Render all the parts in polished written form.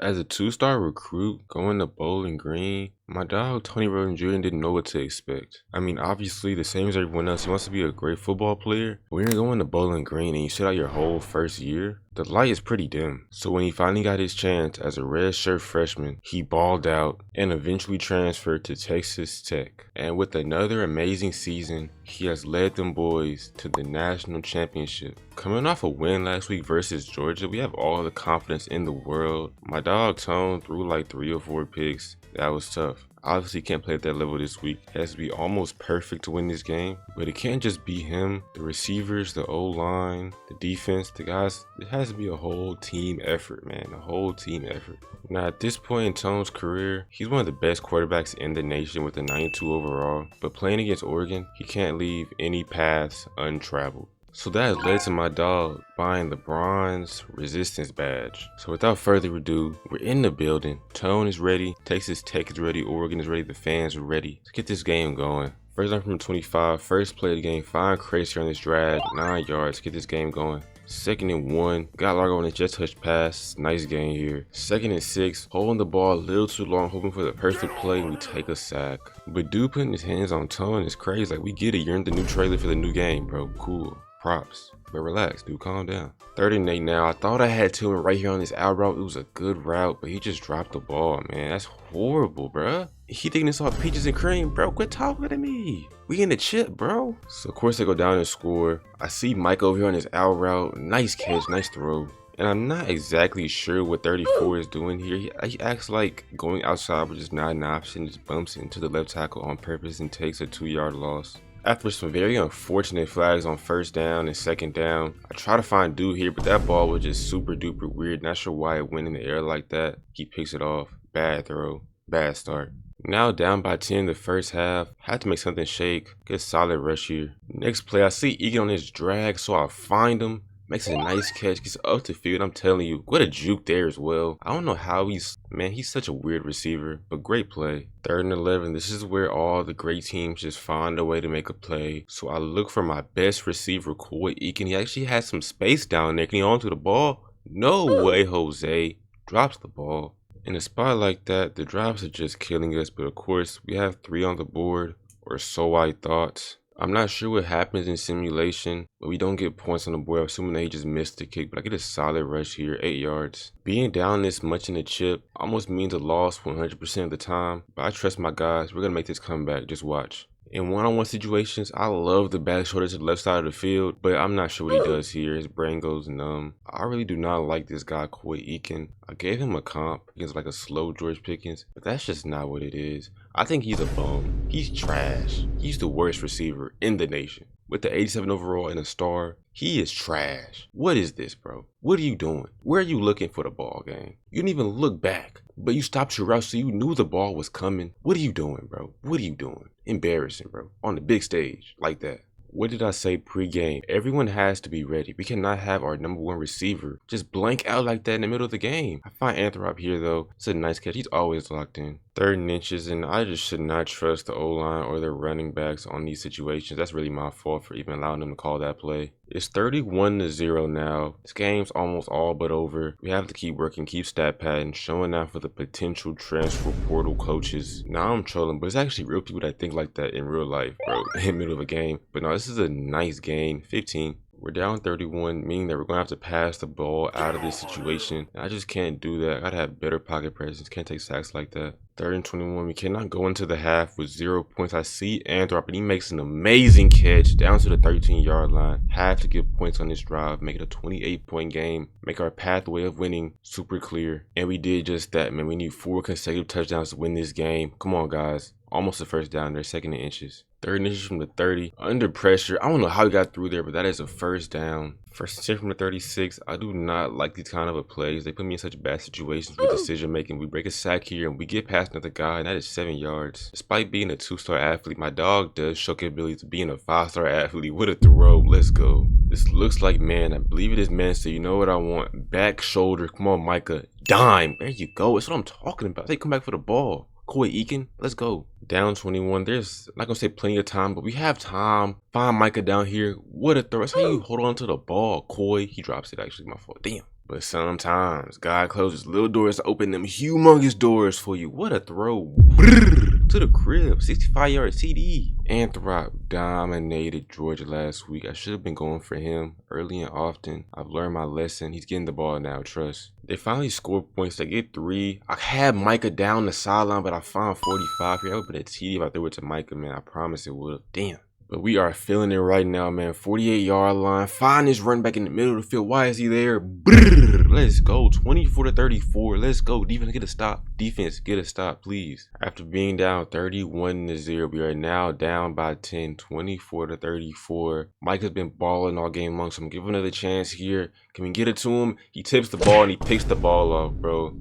As a two-star recruit going to Bowling Green, my dog Tony Roden Jr. didn't know what to expect. I mean, obviously, the same as everyone else, he wants to be a great football player. But when you're going to Bowling Green and you sit out your whole first year, the light is pretty dim. So when he finally got his chance as a redshirt freshman, he balled out and eventually transferred to Texas Tech. And with another amazing season, he has led them boys to the national championship. Coming off a win last week versus Georgia, we have all the confidence in the world. My dog Tone threw like 3 or 4 picks. That was tough. Obviously can't play at that level this week. It has to be almost perfect to win this game. But it can't just be him. The receivers, the O-line, the defense, the guys. It has to be a whole team effort, man. A whole team effort. Now at this point in Tone's career, he's one of the best quarterbacks in the nation with a 92 overall. But playing against Oregon, he can't leave any paths untraveled. So that has led to my dog buying the bronze resistance badge. So without further ado, we're in the building. Tone is ready, Texas Tech is ready, Oregon is ready, the fans are ready. Let's get this game going. First down from 25, first play of the game, find Crazier on this drag, 9 yards, get this game going. 2nd and 1, got Largo on a jet touch pass, nice game here. 2nd and 6, holding the ball a little too long, hoping for the perfect play, and we take a sack. But dude putting his hands on Tone is crazy, like we get it, you're in the new trailer for the new game, bro, cool. Props. But relax, dude, calm down. 3rd and 8 now. I thought I had Tillman right here on this out route. It was a good route, but he just dropped the ball, man. That's horrible, bruh. He thinking it's all peaches and cream, bro. Quit talking to me. We in the chip, bro. So, of course, they go down and score. I see Mike over here on his out route. Nice catch, nice throw. And I'm not exactly sure what 34 is doing here. He acts like going outside, but just not an option. Just bumps into the left tackle on purpose and takes a 2-yard loss. After some very unfortunate flags on 1st down and 2nd down, I try to find dude here, but that ball was just super duper weird. Not sure why it went in the air like that. He picks it off. Bad throw. Bad start. Now down by 10 the first half. Had to make something shake. Get a solid rush here. Next play, I see Egan on his drag, so I find him. Makes a nice catch, gets up the field. I'm telling you, what a juke there as well. I don't know how he's such a weird receiver, but great play. 3rd and 11, this is where all the great teams just find a way to make a play. So I look for my best receiver, Coy Eakin. He actually has some space down there. Can he onto the ball? No way, Jose. Drops the ball. In a spot like that, the drops are just killing us, but of course, we have 3 on the board, or so I thought. I'm not sure what happens in simulation, but we don't get points on the board, assuming that he just missed the kick, but I get a solid rush here, 8 yards. Being down this much in the chip almost means a loss 100% of the time, but I trust my guys. We're going to make this comeback. Just watch. In one-on-one situations, I love the back shoulder to the left side of the field, but I'm not sure what he does here. His brain goes numb. I really do not like this guy, Coy Eakin. I gave him a comp against like a slow George Pickens, but that's just not what it is. I think he's a bum. He's trash. He's the worst receiver in the nation. With the 87 overall and a star, he is trash. What is this, bro? What are you doing? Where are you looking for the ball, gang? You didn't even look back, but you stopped your route so you knew the ball was coming. What are you doing, bro? What are you doing? Embarrassing, bro. On the big stage like that. What did I say pre-game? Everyone has to be ready. We cannot have our #1 receiver just blank out like that in the middle of the game. I find Anthrop here, though. It's a nice catch. He's always locked in. 3rd and inches, and I just should not trust the O-line or their running backs on these situations. That's really my fault for even allowing them to call that play. It's 31-0 now. This game's almost all but over. We have to keep working, keep stat padding, showing out for the potential transfer portal coaches. Now I'm trolling, but it's actually real people that think like that in real life, bro, in the middle of a game. But no, this is a nice gain. 15. We're down 31, meaning that we're going to have to pass the ball out of this situation. I just can't do that. I got to have better pocket presence. Can't take sacks like that. 3rd and 21. We cannot go into the half with 0 points. I see Anthrop, and he makes an amazing catch down to the 13-yard line. Have to get points on this drive. Make it a 28-point game. Make our pathway of winning super clear. And we did just that, man. We need 4 consecutive touchdowns to win this game. Come on, guys. Almost a 1st down there. 2nd and inches. 3rd and inches from the 30. Under pressure. I don't know how he got through there, but that is a 1st down. 1st and 10 from the 36. I do not like these kind of plays. They put me in such bad situations with decision making. We break a sack here and we get past another guy, and that is 7 yards. Despite being a 2-star athlete, my dog does show capability to being a 5-star athlete. What a throw. Let's go. This looks like man. I believe it is man. So you know what I want. Back shoulder. Come on, Micah. Dime. There you go. That's what I'm talking about. They come back for the ball. Coy Eakin, let's go. Down 21. There's, I'm not going to say plenty of time, but we have time. Find Micah down here. What a throw. That's how you hold on to the ball. Coy, he drops it actually. My fault. Damn. But sometimes God closes little doors to open them humongous doors for you. What a throw. Brrr, to the crib. 65-yard CD. Anthrop dominated Georgia last week. I should have been going for him early and often. I've learned my lesson. He's getting the ball now, trust. They finally scored points. They get 3. I had Micah down the sideline, but I found 45 here. I would have been a TD if I threw it to Micah, man. I promise it would have. Damn. But we are feeling it right now, man. 48-yard line. Find this run back in the middle of the field. Why is he there? Brrr. Let's go. 24-34. Let's go. Defense, get a stop. Defense, get a stop, please. After being down 31-0, we are now down by 10. 24-34. Mike has been balling all game long, so I'm giving another chance here. Can we get it to him? He tips the ball and he picks the ball off, bro.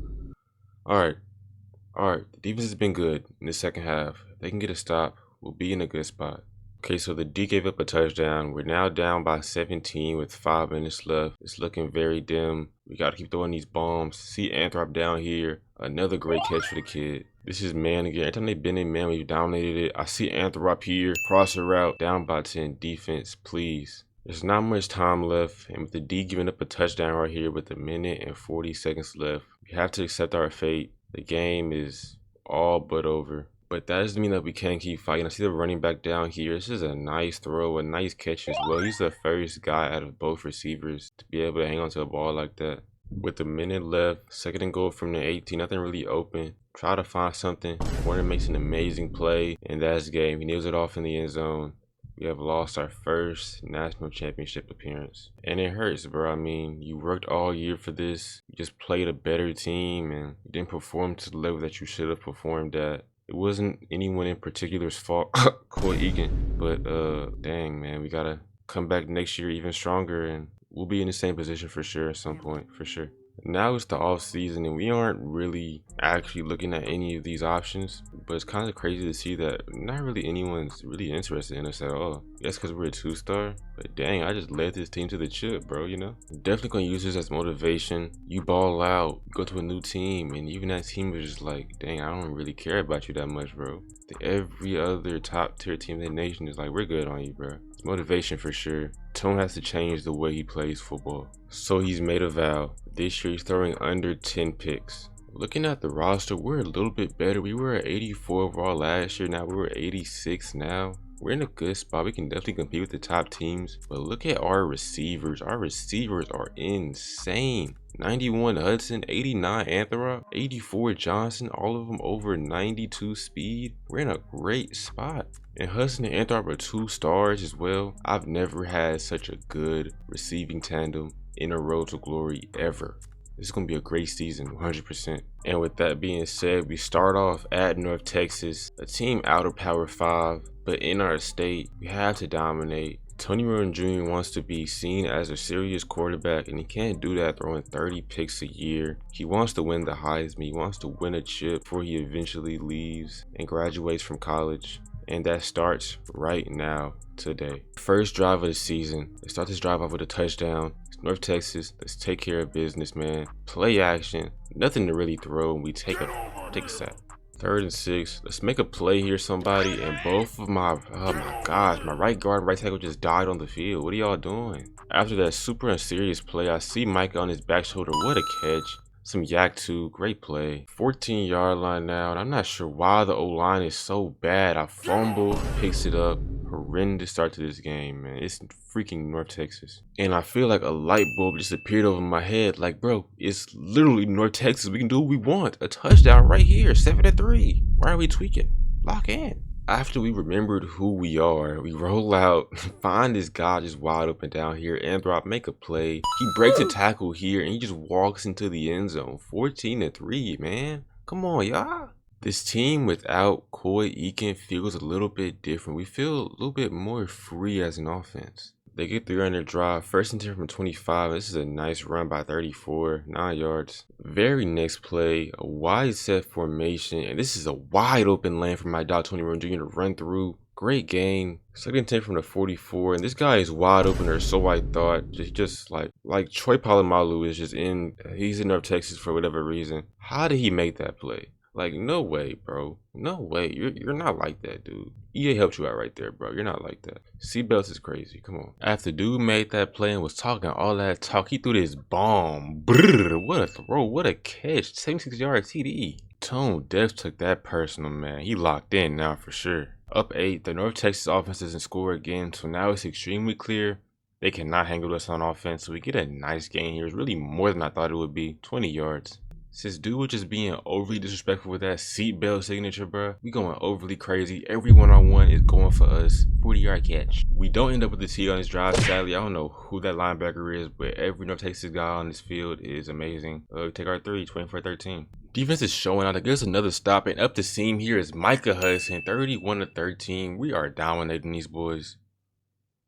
All right. The defense has been good in the second half. If they can get a stop, we'll be in a good spot. Okay, so the D gave up a touchdown. We're now down by 17 with 5 minutes left. It's looking very dim. We got to keep throwing these bombs. See Anthrop down here. Another great catch for the kid. This is man again. Every time they've been in man, we've dominated it. I see Anthrop here. Cross the route. Down by 10. Defense, please. There's not much time left. And with the D giving up a touchdown right here with 1 minute and 40 seconds left, we have to accept our fate. The game is all but over. But that doesn't mean that we can't keep fighting. I see the running back down here. This is a nice throw, a nice catch as well. He's the first guy out of both receivers to be able to hang on to a ball like that. With 1 minute left, 2nd and goal from the 18, nothing really open. Try to find something. Warner makes an amazing play, and that's game. He nails it off in the end zone. We have lost our first national championship appearance. And it hurts, bro. I mean, you worked all year for this. You just played a better team, and you didn't perform to the level that you should have performed at. It wasn't anyone in particular's fault, Coy Egan, but dang, man, we gotta come back next year even stronger, and we'll be in the same position for sure at some point, for sure. Now it's the off season, and we aren't really actually looking at any of these options, but it's kind of crazy to see that not really anyone's really interested in us at all. Yes, because we're a 2-star, but dang, I just led this team to the chip, bro, you know? Definitely gonna use this as motivation. You ball out, go to a new team, and even that team was just like, dang, I don't really care about you that much, bro. Every other top tier team in the nation is like, we're good on you, bro. It's motivation for sure. Tone has to change the way he plays football. So he's made a vow. This year he's throwing under 10 picks. Looking at the roster, we're a little bit better. We were at 84 overall last year. Now we're 86 now. We're in a good spot. We can definitely compete with the top teams. But look at our receivers. Our receivers are insane. 91 Hudson, 89 Anthrop, 84 Johnson, all of them over 92 speed. We're in a great spot. And Hudson and Anthrop are 2 stars as well. I've never had such a good receiving tandem in a road to glory ever. This is going to be a great season, 100%. And with that being said, we start off at North Texas, a team out of Power 5, but in our state, we have to dominate. Tony Roden Jr. wants to be seen as a serious quarterback, and he can't do that throwing 30 picks a year. He wants to win the Heisman. He wants to win a chip before he eventually leaves and graduates from college. And that starts right now, today. First drive of the season. Let's start this drive off with a touchdown. It's North Texas. Let's take care of business, man. Play action. Nothing to really throw, and we take a sack. 3rd and 6. Let's make a play here, somebody. And both of my, oh my gosh, my right guard and right tackle just died on the field. What are y'all doing? After that super unserious play, I see Micah on his back shoulder. What a catch. Some yak 2, great play. 14-yard line now, and I'm not sure why the O-line is so bad. I fumble, picks it up. Horrendous start to this game, man. It's freaking North Texas. And I feel like a light bulb just appeared over my head. Like, bro, it's literally North Texas. We can do what we want. A touchdown right here, 7-3. Why are we tweaking? Lock in. After we remembered who we are, we roll out, find this guy just wide open down here. Anthrop, make a play. He breaks a tackle here, and he just walks into the end zone. 14-3, man. Come on, y'all. This team without Coy Egan feels a little bit different. We feel a little bit more free as an offense. They get 3 on their drive. 1st and 10 from 25. This is a nice run by 34, 9 yards. Very next play, a wide set formation. And this is a wide open lane for my dog Tony Roden Jr. to run through. Great gain. 2nd and 10 from the 44. And this guy is wide open, or so I thought. Just like Troy Polamalu is just in. He's in North Texas for whatever reason. How did he make that play? Like, no way, bro. No way. You're not like that, dude. EA helped you out right there, bro. You're not like that. Seatbelts is crazy. Come on. After dude made that play and was talking all that talk, he threw this bomb. Brrr, what a throw. What a catch. 76-yard TD. Tone Dev took that personal, man. He locked in now for sure. Up 8. The North Texas offense doesn't score again, so now it's extremely clear they cannot hang with us on offense. So we get a nice gain here. It's really more than I thought it would be. 20 yards. Since dude was just being overly disrespectful with that seatbelt signature, bro, we going overly crazy. Every one-on-one is going for us. 40-yard catch. We don't end up with the T on this drive, sadly. I don't know who that linebacker is, but every North Texas guy on this field is amazing. Take our 3, 24-13. Defense is showing out. It gives another stop, and up the seam here is Micah Hudson, 31-13. We are dominating these boys.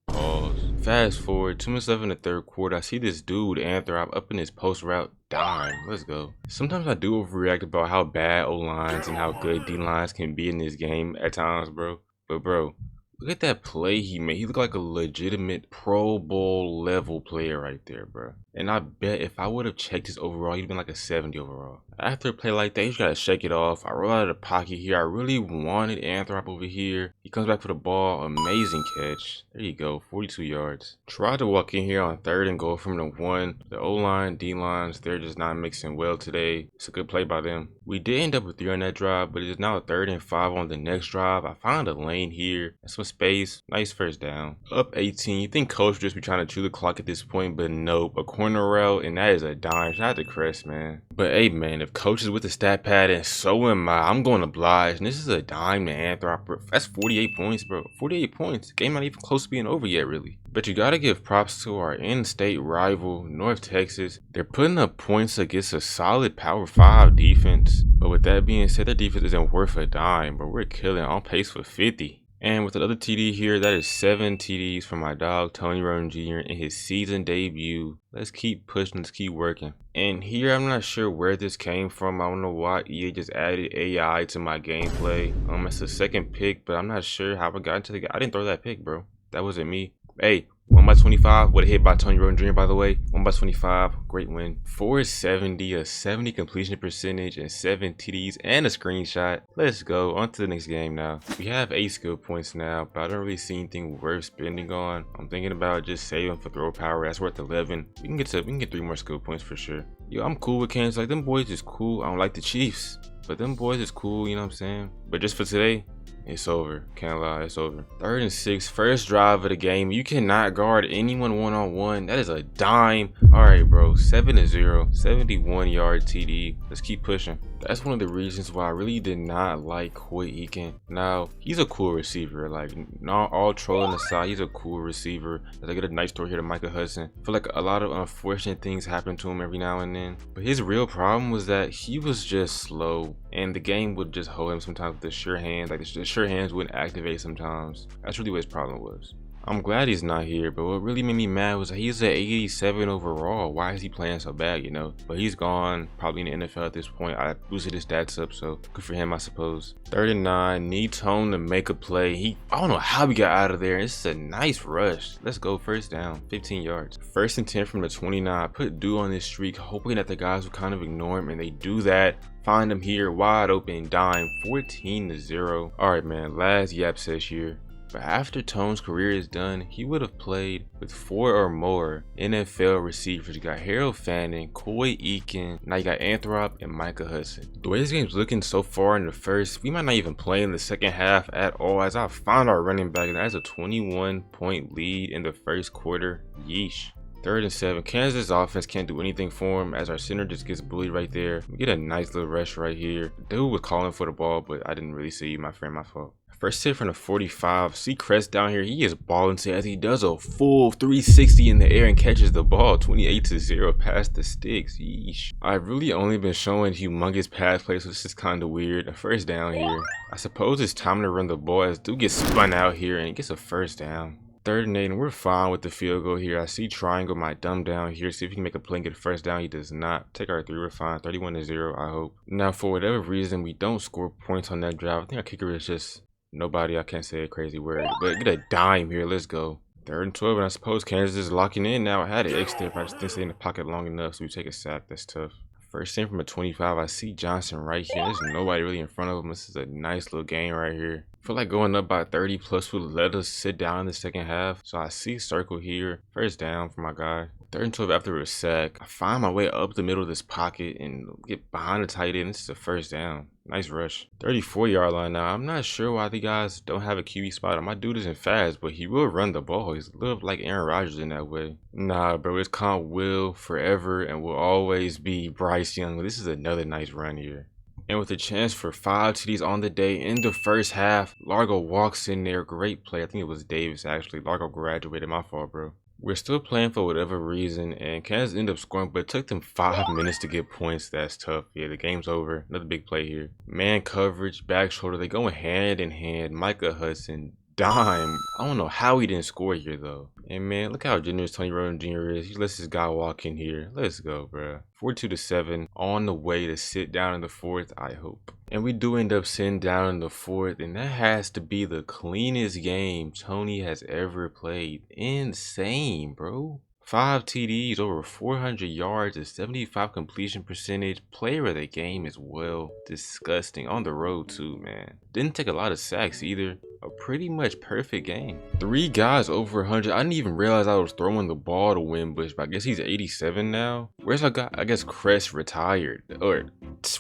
Pause. Fast forward 2 minutes left in the third quarter. I see this dude Anthrop up in his post route. Dime. Let's go. Sometimes I do overreact about how bad O lines and how good D lines can be in this game at times, bro. But bro, look at that play he made. He looked like a legitimate Pro Bowl level player right there, bro. And I bet if I would have checked his overall, he'd been like a 70 overall. After a play like that, you just gotta shake it off. I roll out of the pocket here. I really wanted Anthrop over here. He comes back for the ball. Amazing catch. There you go. 42 yards. Tried to walk in here on 3rd and goal from the 1. The O-line, D-lines, they're just not mixing well today. It's a good play by them. We did end up with 3 on that drive, but it is now a 3rd and 5 on the next drive. I found a lane here and some space. Nice first down. Up 18. You think coach would just be trying to chew the clock at this point, but nope. A corner route, and that is a dime. Shout out to Crest, man. But hey, man, if coach is with the stat pad and so am I, I'm going to oblige. And this is a dime to Anthrop. That's 48 points, bro. 48 points. Game not even close to being over yet, really. But you gotta give props to our in-state rival, North Texas. They're putting up points against a solid Power 5 defense. But with that being said, their defense isn't worth a dime, but we're killing on pace for 50. And with another TD here, that is 7 TDs from my dog, Tony Roden Jr. in his season debut. Let's keep pushing, let's keep working. And here, I'm not sure where this came from. I don't know why EA just added AI to my gameplay. It's the 2nd pick, but I'm not sure how I got into the game. I didn't throw that pick, bro. That wasn't me. Hey, 1 by 25. What a hit by Tony Roden Jr., by the way. 1 by 25. Great win. 470, a 70 completion percentage, and 7 TDs, and a screenshot. Let's go. On to the next game now. We have 8 skill points now, but I don't really see anything worth spending on. I'm thinking about just saving for throw power. That's worth 11. We can get 3 more skill points for sure. Yo, I'm cool with Kansas. Like, them boys is cool. I don't like the Chiefs, but them boys is cool, you know what I'm saying? But just for today, it's over. Can't lie, it's over. 3rd and 6, first drive of the game. You cannot guard anyone one-on-one. That is a dime. All right, bro. 7-0, 71-yard TD. Let's keep pushing. That's one of the reasons why I really did not like Coy Eakin. Now, he's a cool receiver. Like, not all trolling aside, he's a cool receiver. I get a nice throw here to Micah Hudson. I feel like a lot of unfortunate things happen to him every now and then. But his real problem was that he was just slow. And the game would just hold him sometimes with the sure hands. Like, the sure hands wouldn't activate sometimes. That's really what his problem was. I'm glad he's not here, but what really made me mad was that he's at 87 overall. Why is he playing so bad, you know? But he's gone, probably in the NFL at this point. I boosted his stats up, so good for him, I suppose. 3rd and 9, need Tone to make a play. I don't know how we got out of there. This is a nice rush. Let's go, first down, 15 yards. 1st and 10 from the 29. I put Dew on this streak, hoping that the guys would kind of ignore him, and they do that. Find him here, wide open, dime, 14-0. All right, man, last Yap says here. But after Tone's career is done, he would have played with 4 or more NFL receivers. You got Harold Fanning, Coy Eakin, now you got Anthrop and Micah Hudson. The way this game's looking so far in the first, we might not even play in the second half at all, as I found our running back, and that's a 21-point lead in the first quarter. Yeesh. 3rd and 7. Kansas offense can't do anything for him as our center just gets bullied right there. We get a nice little rush right here. Dude was calling for the ball, but I didn't really see you, my friend, my fault. First hit from the 45. See Crest down here. He is balling as he does a full 360 in the air and catches the ball. 28-0 past the sticks. Yeesh. I've really only been showing humongous pass plays, so this is kind of weird. A first down here. I suppose it's time to run the ball as dude gets spun out here and he gets a first down. 3rd and 8, and we're fine with the field goal here. I see triangle my dumb down here. See if he can make a play and get a first down. He does not. Take our 3. We're fine. 31-0, I hope. Now, for whatever reason, we don't score points on that drive. I think our kicker is just nobody. I can't say a crazy word, but get a dime here. Let's go. 3rd and 12, and I suppose Kansas is locking in now. I had an X there, but I just didn't stay in the pocket long enough, so we take a sack. That's tough. First thing from a 25, I see Johnson right here. There's nobody really in front of him. This is a nice little game right here. I feel like going up by 30 plus would let us sit down in the second half. So I see circle here. First down for my guy. 3rd and 12 after a sack. I find my way up the middle of this pocket and get behind the tight end. This is a first down. Nice rush. 34-yard line now. I'm not sure why the guys don't have a QB spot. My dude isn't fast, but he will run the ball. He's a little like Aaron Rodgers in that way. Nah, bro. It's Con will forever and will always be Bryce Young. This is another nice run here. And with a chance for 5 TDs on the day in the first half, Largo walks in there. Great play. I think it was Davis, actually. Largo graduated. My fault, bro. We're still playing for whatever reason, and Kansas ended up scoring, but it took them 5 minutes to get points. That's tough. Yeah, the game's over. Another big play here. Man coverage, back shoulder. They going hand in hand. Micah Hudson, dime. I don't know how he didn't score here, though. And man, look how generous Tony Roden Jr. is. He lets this guy walk in here. Let's go, bro. 42-7 on the way to sit down in the 4th, I hope. And we do end up sitting down in the 4th, and that has to be the cleanest game Tony has ever played. Insane, bro. 5 TDs, over 400 yards, a 75 completion percentage, player of the game as well. Disgusting. On the road too, man. Didn't take a lot of sacks either. A pretty much perfect game. 3 guys over 100. I didn't even realize I was throwing the ball to Winbush, but I guess he's 87 now. Where's our guy? I guess Crest retired. Or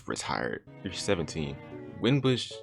retired. You're 17. Winbush,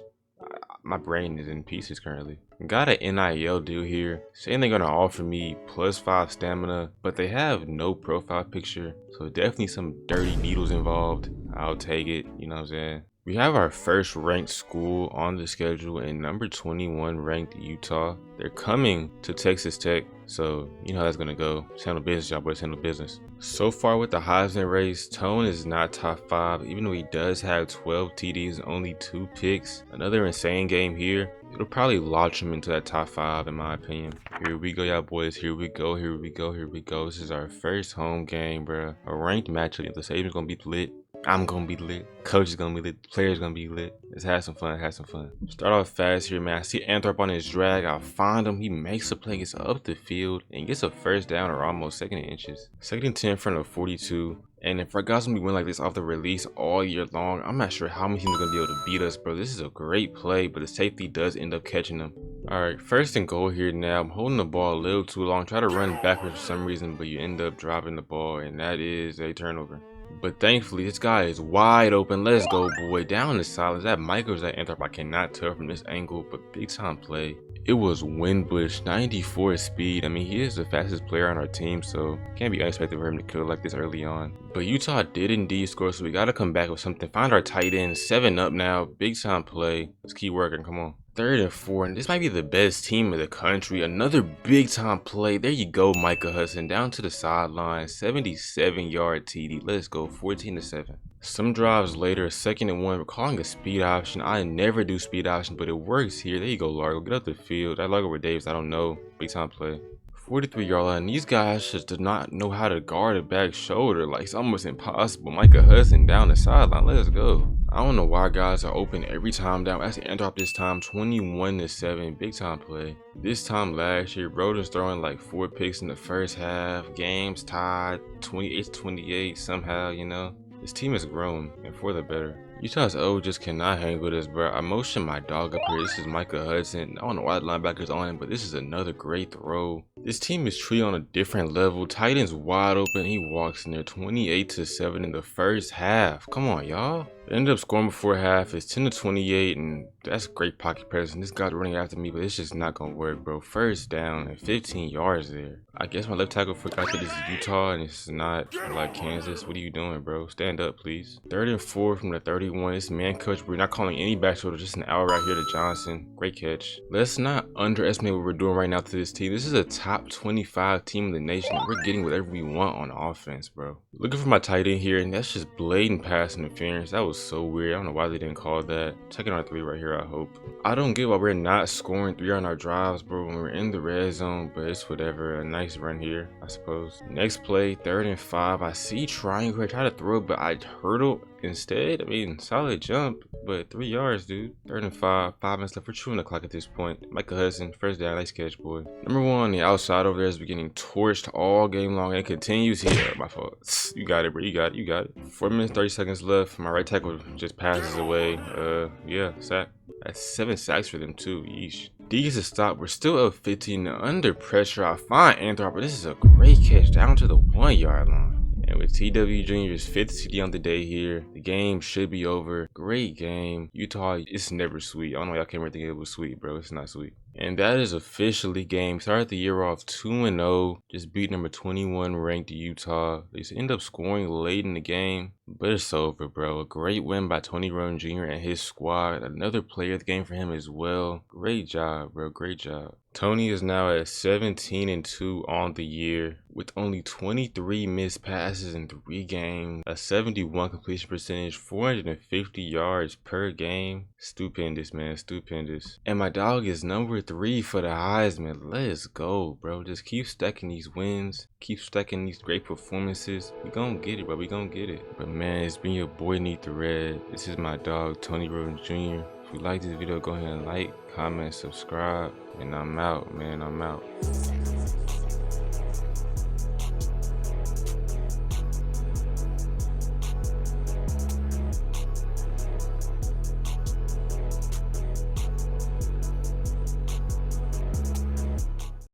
my brain is in pieces currently. Got an NIL deal here, saying they're gonna offer me +5 stamina, but they have no profile picture, so definitely some dirty needles involved. I'll take it, you know what I'm saying? We have our first ranked school on the schedule in number 21 ranked Utah. They're coming to Texas Tech, so you know how that's gonna go. Just handle business, y'all boys, handle business. So far with the Heisman race, Tone is not top 5, even though he does have 12 TDs and only 2 picks. Another insane game here. It'll probably launch him into that top 5 in my opinion. Here we go, y'all boys. Here we go, here we go, here we go. This is our first home game, bro. A ranked matchup. The stadium's gonna be lit. I'm gonna be lit. Coach is gonna be lit. The players gonna be lit. Let's have some fun. Have some fun. Start off fast here, man. I see Anthrop on his drag. I'll find him. He makes a play, gets up the field, and gets a first down or almost 2nd and inches. 2nd and 10 in front of 42. And if our guys gonna be winning like this off the release all year long, I'm not sure how many teams are gonna be able to beat us, bro. This is a great play, but the safety does end up catching them. All right, 1st and goal here now. I'm holding the ball a little too long. Try to run backwards for some reason, but you end up dropping the ball, and that is a turnover. But thankfully, this guy is wide open. Let's go, boy. Down the sidelines. That Michael was that Anthrop. I cannot tell from this angle, but big time play. It was Winbush, 94 speed. I mean, he is the fastest player on our team, so can't be unexpected for him to kill like this early on. But Utah did indeed score, so we got to come back with something. Find our tight end, 7 up now. Big time play. Let's keep working. Come on. 3rd and 4, and this might be the best team in the country. Another big time play. There you go, Micah Hudson, down to the sideline, 77-yard TD. Let's go, 14-7. Some drives later, 2nd and 1, we're calling a speed option. I never do speed option, but it works here. There you go, Largo. Get up the field. I Largo with Davis. I don't know. Big time play. 43-yard line. These guys just do not know how to guard a back shoulder. Like, it's almost impossible. Micah Hudson down the sideline. Let's go. I don't know why guys are open every time down. That's the Anthrop this time, 21-7. Big time play. This time last year, Roden's throwing like 4 picks in the first half. Games tied 28-28 somehow, you know. This team has grown, and for the better. Utah's O just cannot hang with us, bro. I motioned my dog up here. This is Micah Hudson. I don't know why the linebacker's on him, but this is another great throw. This team is truly on a different level. Tight end's wide open. He walks in there, 28-7 in the first half. Come on, y'all. They ended up scoring before half. It's 10-28, and that's great pocket presence. This guy's running after me, but it's just not gonna work, bro. First down and 15 yards there. I guess my left tackle forgot that this is Utah and it's not like Kansas. What are you doing, bro? Stand up, please. 3rd and 4 from the 31. It's man coach. We're not calling any back shoulder, just an hour right here to Johnson. Great catch. Let's not underestimate what we're doing right now to this team. This is a top 25 team in the nation. We're getting whatever we want on offense, bro. Looking for my tight end here, and that's just blatant pass interference. That was so weird. I don't know why they didn't call that. Checking on 3 right here, I hope. I don't get why we're not scoring 3 on our drives, bro, when we're in the red zone, but it's whatever. A nice run here, I suppose. Next play, 3rd and 5. I see triangle here. I try to throw it, but I hurdle Instead, I mean, solid jump, but 3 yards, dude. 3rd and 5, 5 minutes left. We're chewing the clock at this point. Michael Hudson, first down, nice catch, boy. Number 1 on the outside over there has been getting torched all game long and continues here. My fault. You got it, bro. You got it. You got it. 4 minutes, 30 seconds left. My right tackle just passes away. Yeah, sack. That's 7 sacks for them, too. Yeesh. D gets a stop. We're still up 15 under pressure. I find Anthrop, but this is a great catch down to the 1 yard line. And with TW Jr.'s 5th CD on the day here, the game should be over. Great game. Utah, it's never sweet. I don't know why y'all came here thinking it was sweet, bro. It's not sweet. And that is officially game. Started the year off 2-0. Just beat number 21 ranked Utah. They just end up scoring late in the game, but it's over, bro. A great win by Tony Roden Jr. and his squad. Another player of the game for him as well. Great job, bro. Great job. Tony is now at 17-2 on the year with only 23 missed passes in 3 games, a 71 completion percentage, 450 yards per game. Stupendous, man. Stupendous. And my dog is number 3 for the Heisman. Let's go, bro. Just keep stacking these wins. Keep stacking these great performances. We gonna get it, bro. We gonna get it. But man, it's been your boy Need the Red. This is my dog, Tony Roden Jr. If you like this video, go ahead and like, comment, subscribe. And I'm out, man. I'm out.